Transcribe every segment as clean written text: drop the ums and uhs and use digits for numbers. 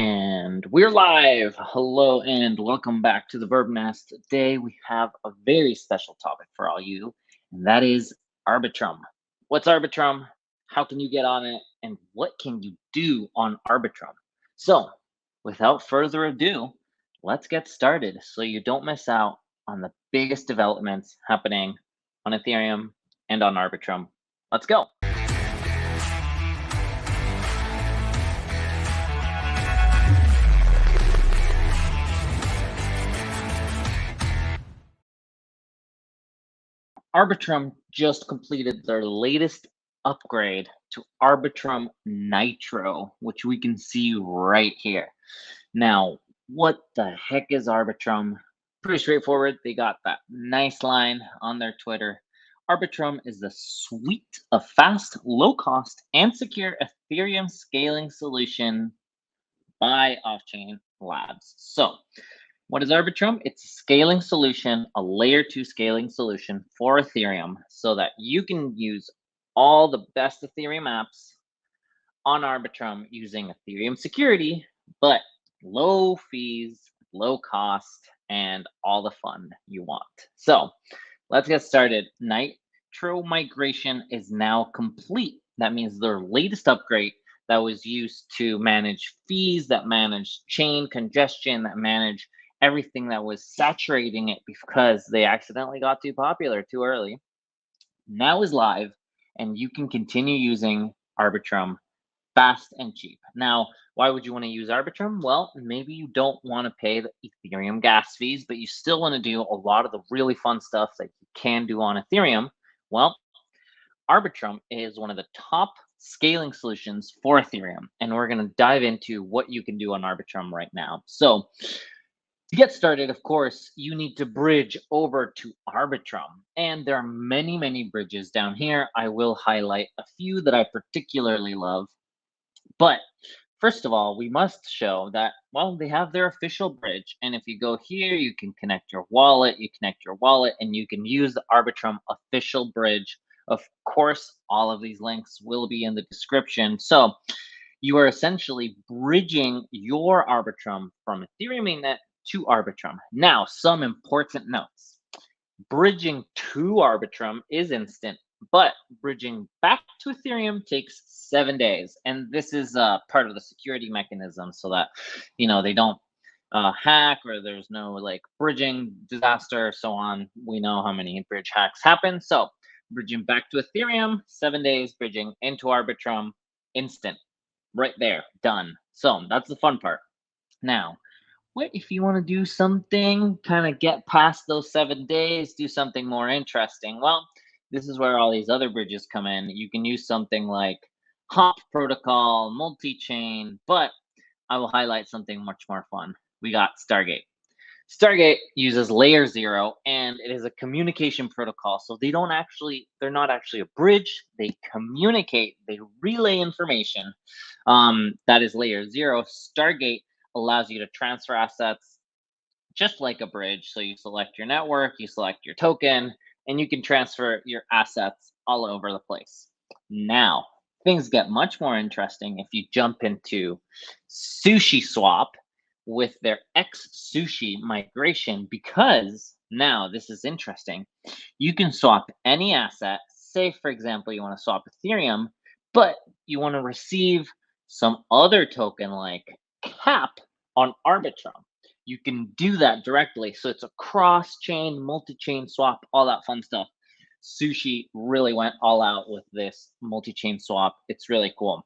And we're live. Hello and welcome back to the Verb Nest. Today we have a very special topic for all you, and that is Arbitrum. What's Arbitrum? How can you get on it? And what can you do on Arbitrum? So, without further ado, let's get started so you don't miss out on the biggest developments happening on Ethereum and on Arbitrum. Let's go. Arbitrum just completed their latest upgrade to Arbitrum Nitro, which we can see right here. Now, what the heck is Arbitrum? Pretty straightforward. They got that nice line on their Twitter. Arbitrum is the suite of fast, low cost, and secure Ethereum scaling solution by Off-Chain Labs. So, what is Arbitrum? It's a scaling solution, a layer 2 scaling solution for Ethereum so that you can use all the best Ethereum apps on Arbitrum using Ethereum security, but low fees, low cost, and all the fun you want. So let's get started. Nitro migration is now complete. That means their latest upgrade that was used to manage fees, that manage chain congestion, that manage everything that was saturating it because they accidentally got too popular too early, now is live, and you can continue using Arbitrum fast and cheap. Now, why would you want to use Arbitrum? Well, maybe you don't want to pay the Ethereum gas fees, but you still want to do a lot of the really fun stuff that you can do on Ethereum. Well, Arbitrum is one of the top scaling solutions for Ethereum, and we're going to dive into what you can do on Arbitrum right now. So, to get started, of course, you need to bridge over to Arbitrum. And there are many, many bridges down here. I will highlight a few that I particularly love. But first of all, we must show that, well, they have their official bridge. And if you go here, you can connect your wallet, and you can use the Arbitrum official bridge. Of course, all of these links will be in the description. So you are essentially bridging your Arbitrum from Ethereum mainnet to Arbitrum. Now, some important notes. Bridging to Arbitrum is instant, but bridging back to Ethereum takes 7 days. And this is part of the security mechanism so that, they don't hack or there's no like bridging disaster, so on. We know how many bridge hacks happen. So bridging back to Ethereum, 7 days, bridging into Arbitrum, instant, right there, done. So that's the fun part. Now, what if you want to do something, kind of get past those 7 days, do something more interesting? Well, this is where all these other bridges come in. You can use something like Hop protocol, multi-chain, but I will highlight something much more fun. We got Stargate. Stargate uses layer 0 and it is a communication protocol. So they're not actually a bridge. They communicate, they relay information. That is layer 0. Stargate allows you to transfer assets just like a bridge. So you select your network, you select your token, and you can transfer your assets all over the place. Now, things get much more interesting if you jump into SushiSwap with their X-Sushi migration, because now this is interesting. You can swap any asset. Say, for example, you want to swap Ethereum, but you want to receive some other token like CAP on Arbitrum. You can do that directly. So it's a cross-chain, multi-chain swap, all that fun stuff. Sushi really went all out with this multi-chain swap. It's really cool.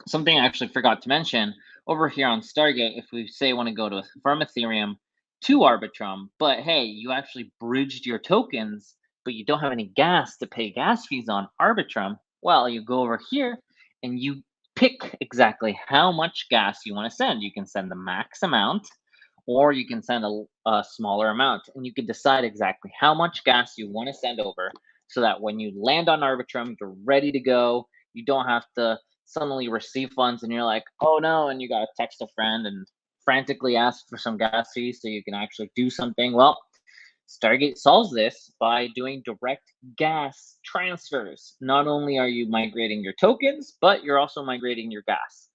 Something I actually forgot to mention over here on Stargate, if we say want to go to from Ethereum to Arbitrum, but hey, you actually bridged your tokens, but you don't have any gas to pay gas fees on Arbitrum. Well, you go over here and you pick exactly how much gas you want to send. You can send the max amount, or you can send a smaller amount, and you can decide exactly how much gas you want to send over so that when you land on Arbitrum, you're ready to go. You don't have to suddenly receive funds and you're like, oh no, and you got to text a friend and frantically ask for some gas fees so you can actually do something. Well, Stargate solves this by doing direct gas transfers. Not only are you migrating your tokens, but you're also migrating your gas.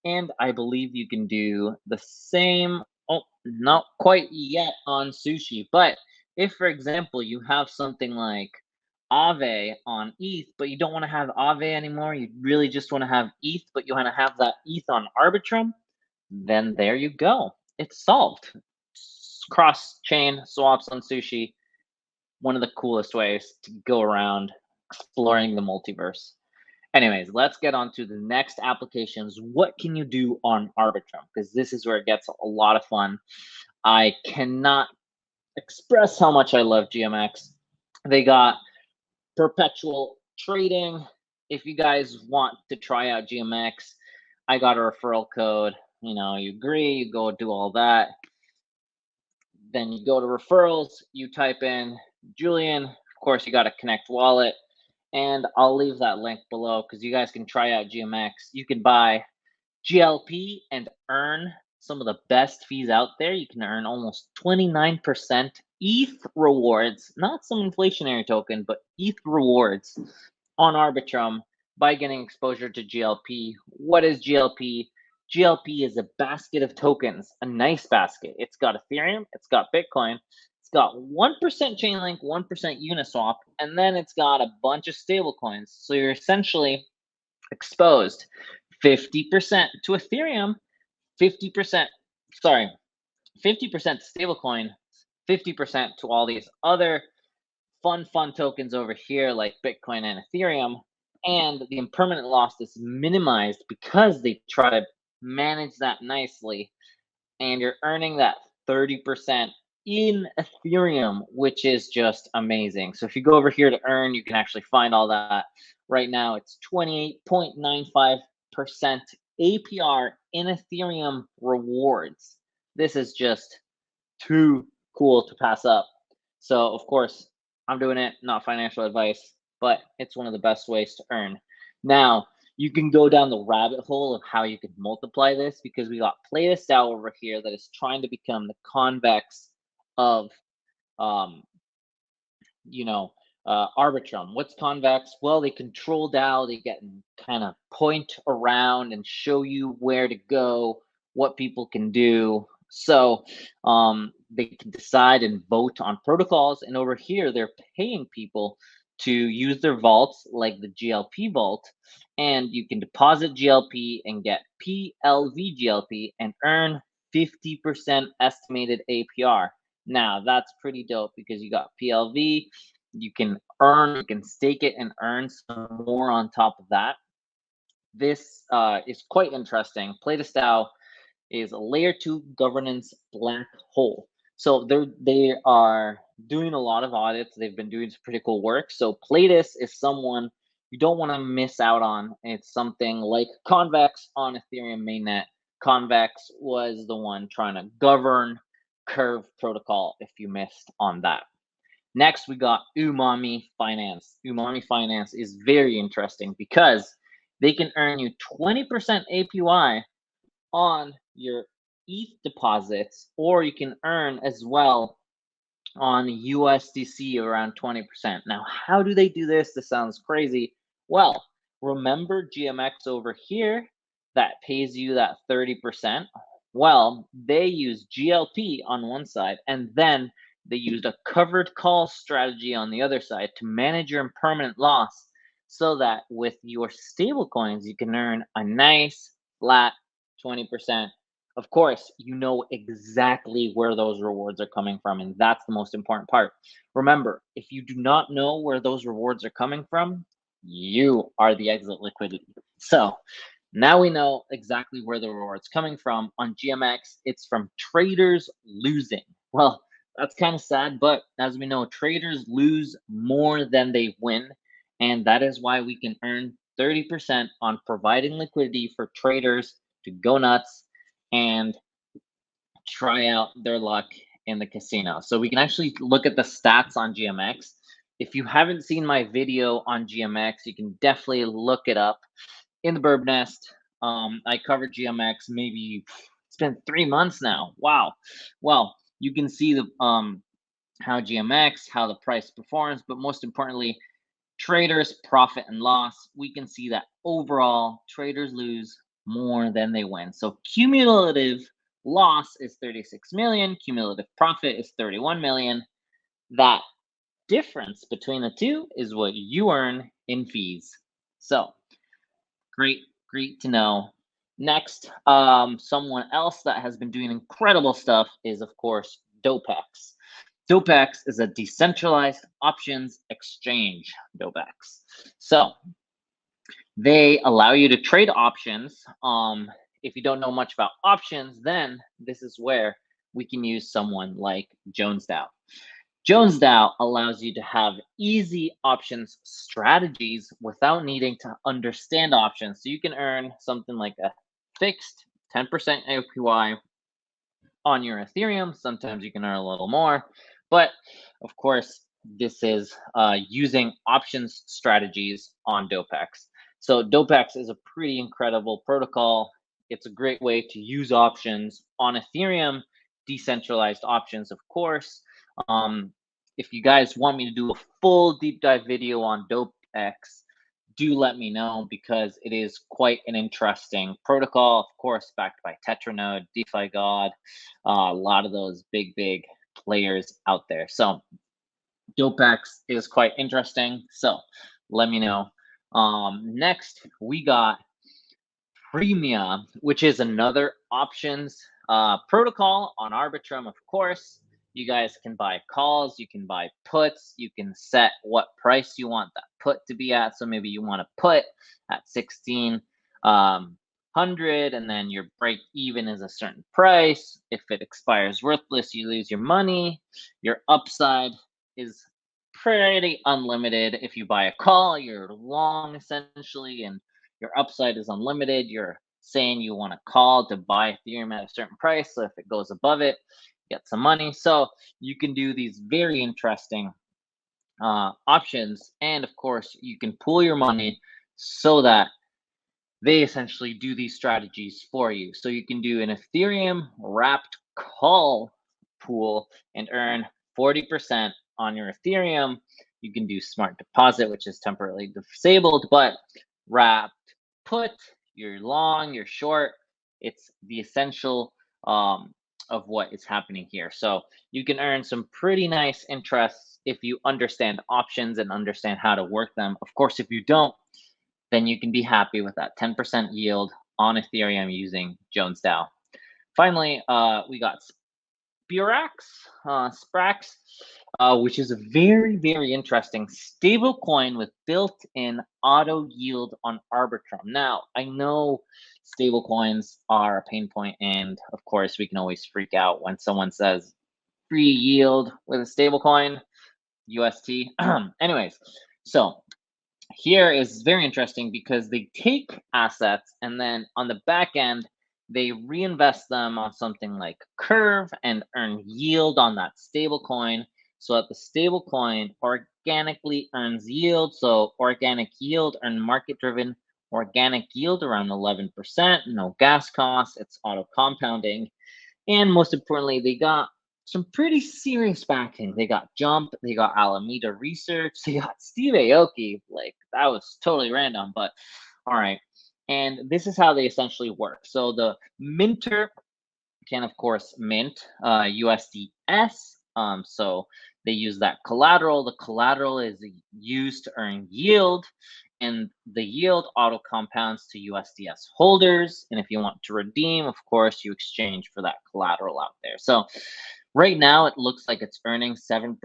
And I believe you can do the same. Oh, not quite yet on sushi. But if, for example, you have something like Aave on ETH, but you don't want to have Aave anymore, you really just want to have ETH, but you want to have that ETH on Arbitrum, then there you go. It's solved. Cross chain swaps on sushi, one of the coolest ways to go around exploring the multiverse. Anyways, let's get on to the next applications. What can you do on Arbitrum? Because this is where it gets a lot of fun. I cannot express how much I love GMAX. They got perpetual trading. If you guys want to try out GMX, I got a referral code. You know, you agree, you go do all that. Then you go to referrals, you type in Julian. Of course, you got to connect wallet. And I'll leave that link below because you guys can try out GMX. You can buy GLP and earn some of the best fees out there. You can earn almost 29% ETH rewards, not some inflationary token, but ETH rewards on Arbitrum by getting exposure to GLP. What is GLP? GLP is a basket of tokens, a nice basket. It's got Ethereum, it's got Bitcoin, it's got 1% Chainlink, 1% Uniswap, and then it's got a bunch of stable coins. So you're essentially exposed 50% to Ethereum, 50%, sorry, 50% to stablecoin, 50% to all these other fun tokens over here like Bitcoin and Ethereum. And the impermanent loss is minimized because they try to manage that nicely. And you're earning that 30% in Ethereum, which is just amazing. So if you go over here to earn, you can actually find all that. Right now, it's 28.95% APR in Ethereum rewards. This is just too cool to pass up. So, of course, I'm doing it, not financial advice, but it's one of the best ways to earn. Now, you can go down the rabbit hole of how you can multiply this because we got PlayTestDAO over here that is trying to become the convex of, Arbitrum. What's convex? Well, they control DAO. They get kind of point around and show you where to go, what people can do. So they can decide and vote on protocols. And over here, they're paying people to use their vaults like the GLP vault. And you can deposit GLP and get PLV GLP and earn 50% estimated APR. Now, that's pretty dope because you got PLV, you can stake it and earn some more on top of that. This is quite interesting. PlayTestDAO is a layer 2 governance black hole. So they are doing a lot of audits. They've been doing some pretty cool work. So Playtest is someone you don't want to miss out on. It's something like Convex on Ethereum mainnet. Convex was the one trying to govern Curve protocol if you missed on that. Next, we got Umami Finance. Umami Finance is very interesting because they can earn you 20% APY on your ETH deposits, or you can earn as well on USDC around 20%. Now, how do they do this? This sounds crazy. Well, remember GMX over here that pays you that 30%? Well, they use GLP on one side, and then they used a covered call strategy on the other side to manage your impermanent loss so that with your stable coins, you can earn a nice flat 20%. Of course, you know exactly where those rewards are coming from, and that's the most important part. Remember, if you do not know where those rewards are coming from, you are the exit liquidity. So now we know exactly where the reward's coming from. On GMX, it's from traders losing. Well, that's kind of sad, but as we know, traders lose more than they win, and that is why we can earn 30% on providing liquidity for traders to go nuts and try out their luck in the casino. So we can actually look at the stats on GMX. If you haven't seen my video on GMX, you can definitely look it up in the Burb Nest. I covered GMX maybe it's been 3 months now. Wow. Well, you can see the how GMX, how the price performs, but most importantly, traders profit and loss. We can see that overall traders lose more than they win. So cumulative loss is 36 million, cumulative profit is 31 million. That difference between the two is what you earn in fees. So great to know. Next, someone else that has been doing incredible stuff is, of course, Dopex. Dopex is a decentralized options exchange. Dopex. So they allow you to trade options. If you don't know much about options, then this is where we can use someone like JonesDAO. JonesDAO allows you to have easy options strategies without needing to understand options. So you can earn something like a fixed 10% APY on your Ethereum. Sometimes you can earn a little more, but of course, this is using options strategies on Dopex. So Dopex is a pretty incredible protocol. It's a great way to use options on Ethereum, decentralized options, of course. If you guys want me to do a full deep dive video on Dopex, do let me know, because it is quite an interesting protocol, of course, backed by Tetranode, DeFi God, a lot of those big players out there. So Dopex is quite interesting. So let me know. Next, we got Premia, which is another options protocol on Arbitrum, of course. You guys can buy calls, you can buy puts, you can set what price you want that put to be at. So maybe you want to put at 1600, and then your break even is a certain price. If it expires worthless, you lose your money. Your upside is pretty unlimited. If you buy a call, you're long essentially, and your upside is unlimited. You're saying you want to call to buy Ethereum at a certain price. So if it goes above it, get some money. So you can do these very interesting options. And of course, you can pool your money so that they essentially do these strategies for you. So you can do an Ethereum wrapped call pool and earn 40% on your Ethereum. You can do smart deposit, which is temporarily disabled, but wrapped put, you're long, you're short. It's the essential of what is happening here. So you can earn some pretty nice interests if you understand options and understand how to work them. Of course, if you don't, then you can be happy with that 10% yield on Ethereum using JonesDAO. Finally, we got Sprax, which is a very interesting stable coin with built-in auto yield on Arbitrum. Now, I know stable coins are a pain point, and of course, we can always freak out when someone says free yield with a stable coin, UST. Anyways, so here is very interesting because they take assets and then on the back end, they reinvest them on something like Curve and earn yield on that stable coin. So that the stable coin organically earns yield. So organic yield and market driven organic yield around 11%, no gas costs, it's auto compounding. And most importantly, they got some pretty serious backing. They got Jump, they got Alameda Research, they got Steve Aoki. Like, that was totally random, but all right. And this is how they essentially work. So the minter can, of course, mint USDS. So they use that collateral. The collateral is used to earn yield, and the yield auto compounds to USDS holders. And if you want to redeem, of course, you exchange for that collateral out there. So right now, it looks like it's earning 7%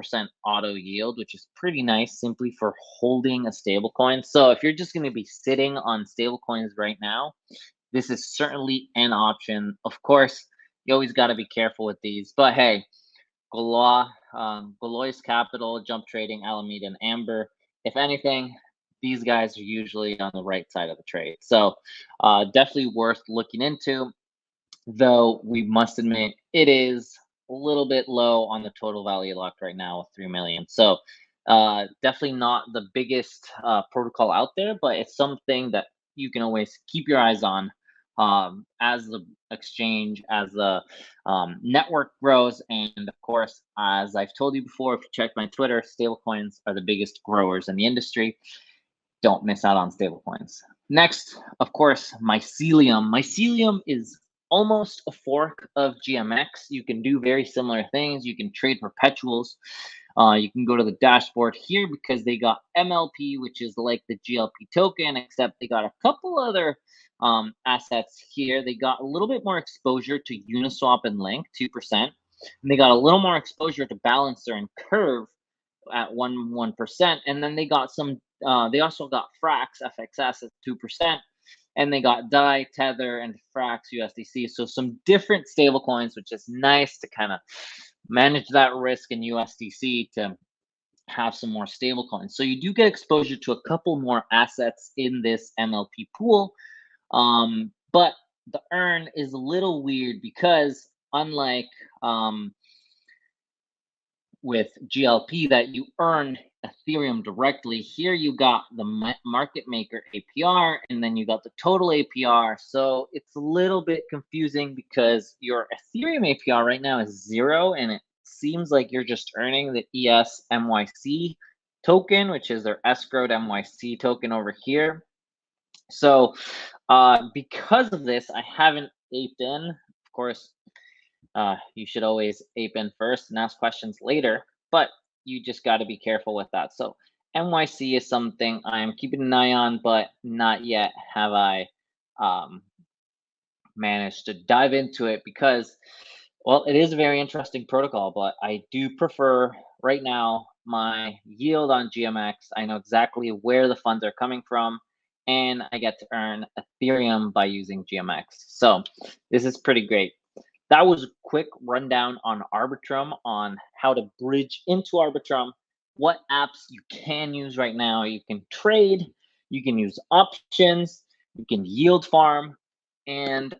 auto yield, which is pretty nice simply for holding a stable coin. So if you're just going to be sitting on stable coins right now, this is certainly an option. Of course, you always got to be careful with these. But hey, Galois Capital, Jump Trading, Alameda, and Amber, if anything, these guys are usually on the right side of the trade. So definitely worth looking into, though we must admit it is a little bit low on the total value locked right now with 3 million. So definitely not the biggest protocol out there, but it's something that you can always keep your eyes on as the exchange, as the network grows. And of course, as I've told you before, if you check my Twitter, stablecoins are the biggest growers in the industry. Don't miss out on stablecoins. Next, of course, Mycelium. Mycelium is almost a fork of GMX. You can do very similar things. You can trade perpetuals. You can go to the dashboard here because they got MLP, which is like the GLP token, except they got a couple other assets here. They got a little bit more exposure to Uniswap and Link, 2%. And they got a little more exposure to Balancer and Curve at 1%. And then they got some, they also got Frax, FXS at 2%. And they got DAI, Tether, and Frax USDC. So some different stablecoins, which is nice to kind of manage that risk in USDC to have some more stablecoins. So you do get exposure to a couple more assets in this MLP pool. But the earn is a little weird because unlike with GLP that you earn Ethereum directly, here you got the market maker APR and then you got the total APR. So it's a little bit confusing because your Ethereum APR right now is 0 and it seems like you're just earning the ES MYC token, which is their escrowed MYC token over here. So because of this, I haven't aped in. Of course, you should always ape in first and ask questions later, but you just got to be careful with that. So MYC is something I'm keeping an eye on, but not yet have I managed to dive into it because, well, it is a very interesting protocol, but I do prefer right now my yield on GMX. I know exactly where the funds are coming from, and I get to earn Ethereum by using GMX. So this is pretty great. That was a quick rundown on Arbitrum, on how to bridge into Arbitrum, what apps you can use right now. You can trade, you can use options, you can yield farm, and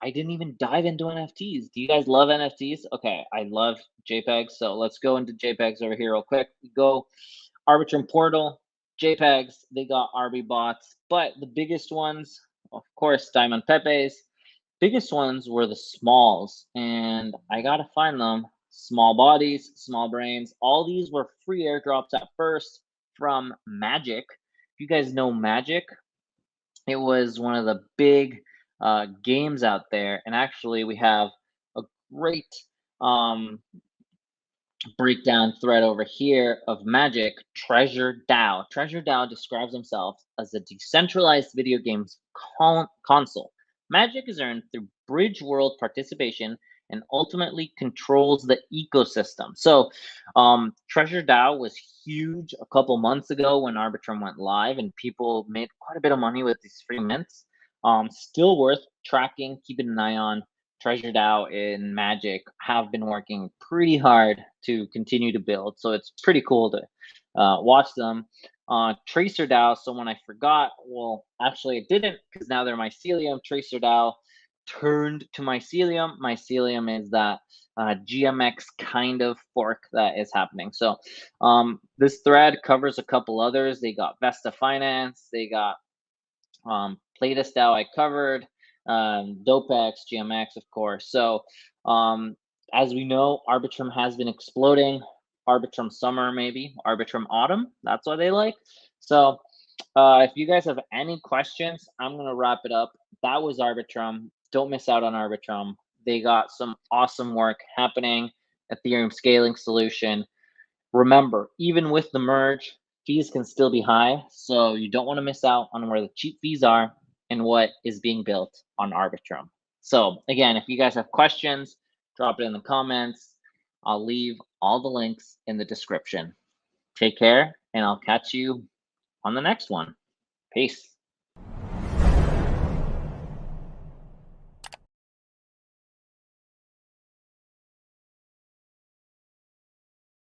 I didn't even dive into NFTs. Do you guys love NFTs? Okay, I love JPEGs, so let's go into JPEGs over here real quick. We go Arbitrum portal, JPEGs, they got RB bots, but the biggest ones, of course, Diamond Pepe's. Biggest ones were the smalls, and I gotta find them. Small bodies, small brains. All these were free airdrops at first from Magic. If you guys know Magic, it was one of the big games out there, and actually we have a great breakdown thread over here of Magic. Treasure DAO. Treasure DAO describes himself as a decentralized video games console. Magic is earned through bridge world participation and ultimately controls the ecosystem. So Treasure DAO was huge a couple months ago when Arbitrum went live, and people made quite a bit of money with these free mints. Still worth tracking, keeping an eye on. Treasure DAO and Magic have been working pretty hard to continue to build. So it's pretty cool to watch them. Tracer DAO, someone I forgot. Well, actually, it didn't because now they're Mycelium. Tracer DAO turned to Mycelium. Mycelium is that GMX kind of fork that is happening. So this thread covers a couple others. They got Vesta Finance. They got Playtest DAO I covered. Dopex, GMAX, of course. So as we know, Arbitrum has been exploding. Arbitrum summer, maybe Arbitrum autumn. That's what they like. So if you guys have any questions, I'm gonna wrap it up. That was Arbitrum. Don't miss out on Arbitrum. They got some awesome work happening. Ethereum scaling solution. Remember, even with the merge, fees can still be high, so you don't want to miss out on where the cheap fees are and what is being built on Arbitrum. So again, if you guys have questions, drop it in the comments. I'll leave all the links in the description. Take care, and I'll catch you on the next one. Peace.